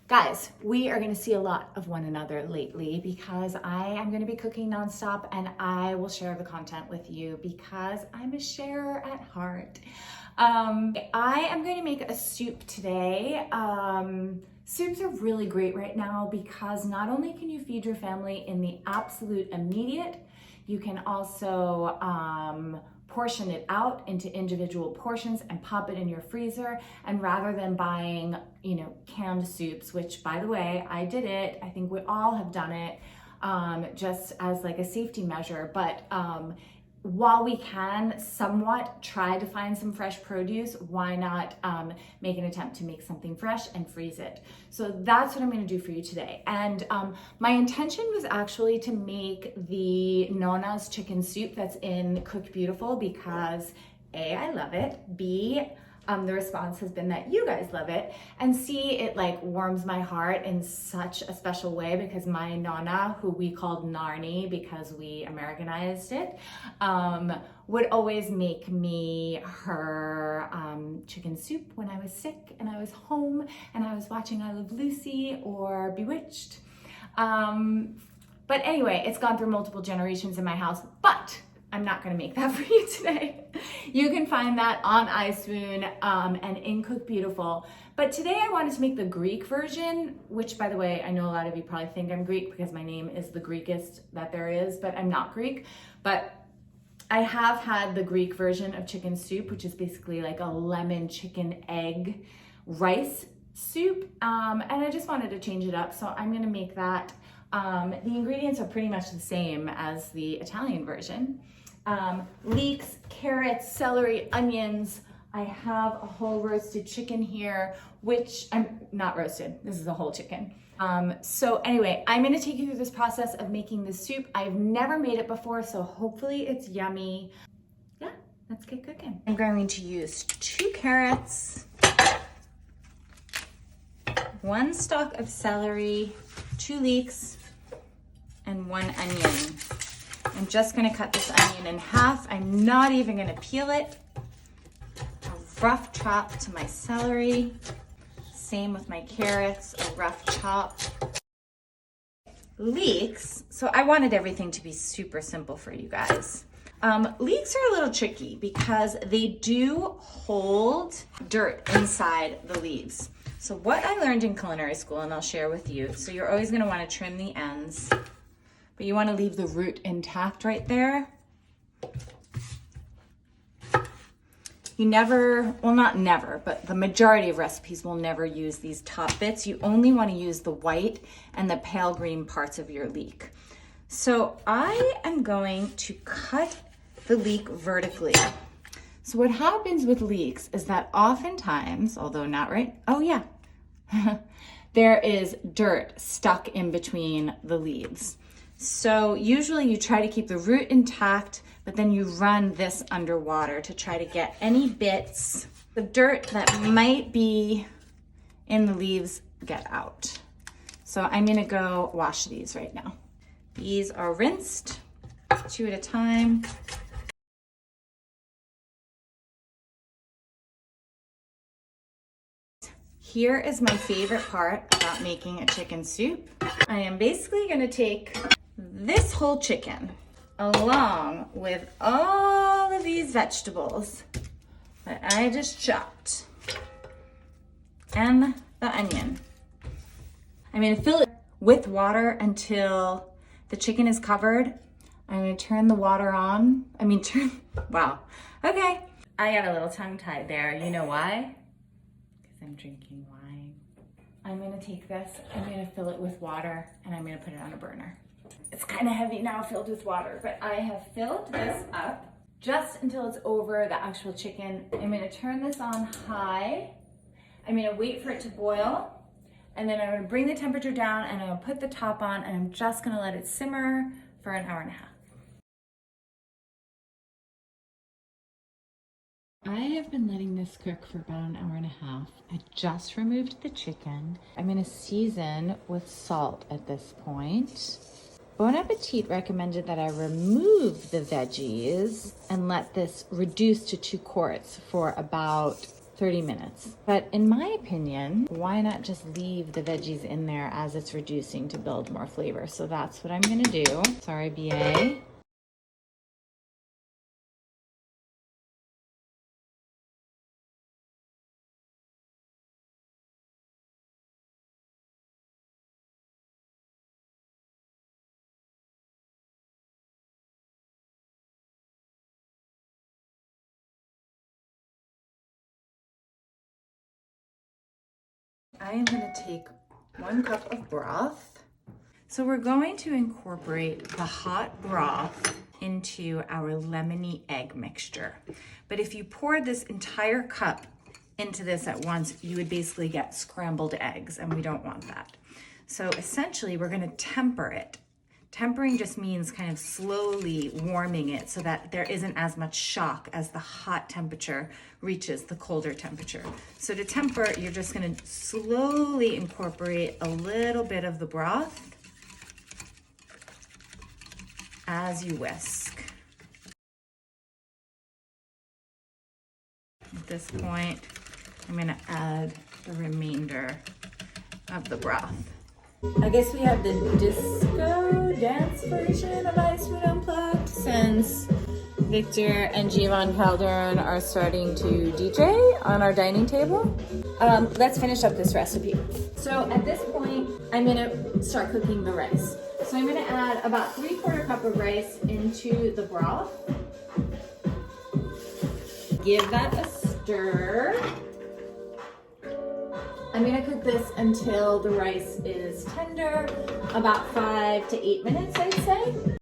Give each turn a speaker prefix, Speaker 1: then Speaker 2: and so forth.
Speaker 1: Guys, we are going to see a lot of one another lately because I am going to be cooking nonstop and I will share the content with you because I'm a sharer at heart. I am going to make a soup today. Soups are really great right now because not only can you feed your family in the absolute immediate, you can also portion it out into individual portions and pop it in your freezer. And rather than buying, canned soups, which by the way, I did it, I think we all have done it, just as like a safety measure. But while we can somewhat try to find some fresh produce, why not make an attempt to make something fresh and freeze it? So that's what I'm going to do for you today. And my intention was actually to make the Nona's chicken soup that's in Cooked Beautiful because A, I love it, B, the response has been that you guys love it, and C, it like warms my heart in such a special way because my Nona, who we called Narni because we Americanized it, would always make me her chicken soup when I was sick and I was home and I was watching I Love Lucy or Bewitched. But anyway, it's gone through multiple generations in my house, but I'm not gonna make that for you today. You can find that on EyeSwoon and in Cook Beautiful. But today I wanted to make the Greek version, which by the way, I know a lot of you probably think I'm Greek because my name is the Greekest that there is, but I'm not Greek. But I have had the Greek version of chicken soup, which is basically like a lemon chicken egg rice soup. And I just wanted to change it up. So I'm gonna make that. The ingredients are pretty much the same as the Italian version. Leeks, carrots, celery, onions. I have a whole roasted chicken here, which I'm not roasted. This is a whole chicken. So anyway, I'm going to take you through this process of making this soup. I've never made it before, so hopefully it's yummy. Yeah, let's get cooking. I'm going to use 2 carrots, 1 stalk of celery, 2 leeks, and 1 onion. I'm just gonna cut this onion in half. I'm not even gonna peel it. A rough chop to my celery. Same with my carrots, a rough chop. Leeks, so I wanted everything to be super simple for you guys. Leeks are a little tricky because they do hold dirt inside the leaves. So what I learned in culinary school, and I'll share with you, so you're always gonna wanna trim the ends, but you wanna leave the root intact right there. You never, well not never, but the majority of recipes will never use these top bits. You only wanna use the white and the pale green parts of your leek. So I am going to cut the leek vertically. So what happens with leeks is that oftentimes, although not right, oh yeah, there is dirt stuck in between the leaves. So usually you try to keep the root intact, but then you run this underwater to try to get any bits of dirt that might be in the leaves get out. So I'm gonna go wash these right now. These are rinsed, 2 at a time. Here is my favorite part about making a chicken soup. I am basically gonna take this whole chicken along with all of these vegetables that I just chopped and the onion. I'm gonna fill it with water until the chicken is covered. I'm gonna turn the water on. Wow, okay. I got a little tongue-tied there. You know why? I'm drinking wine. I'm gonna take this, I'm gonna fill it with water, and I'm gonna put it on a burner. It's kind of heavy now filled with water, but I have filled this up just until it's over the actual chicken. I'm gonna turn this on high. I'm gonna wait for it to boil, and then I'm gonna bring the temperature down, and I'm gonna put the top on, and I'm just gonna let it simmer for an hour and a half. I have been letting this cook for about an hour and a half. I just removed the chicken. I'm gonna season with salt at this point. Bon Appetit recommended that I remove the veggies and let this reduce to 2 quarts for about 30 minutes. But in my opinion, why not just leave the veggies in there as it's reducing to build more flavor? So that's what I'm gonna do. Sorry, BA. I am gonna take 1 cup of broth. So we're going to incorporate the hot broth into our lemony egg mixture. But if you pour this entire cup into this at once, you would basically get scrambled eggs, and we don't want that. So essentially, we're gonna temper it. Tempering just means kind of slowly warming it so that there isn't as much shock as the hot temperature reaches the colder temperature. So to temper, you're just gonna slowly incorporate a little bit of the broth as you whisk. At this point, I'm gonna add the remainder of the broth. I guess we have the disco dance version of EyeSwoon Unplugged since Victor and Giovanni Calderon are starting to DJ on our dining table. Let's finish up this recipe. So at this point, I'm gonna start cooking the rice. So I'm gonna add about 3/4 cup of rice into the broth. Give that a stir. I'm gonna cook this until the rice is tender, about 5 to 8 minutes, I'd say.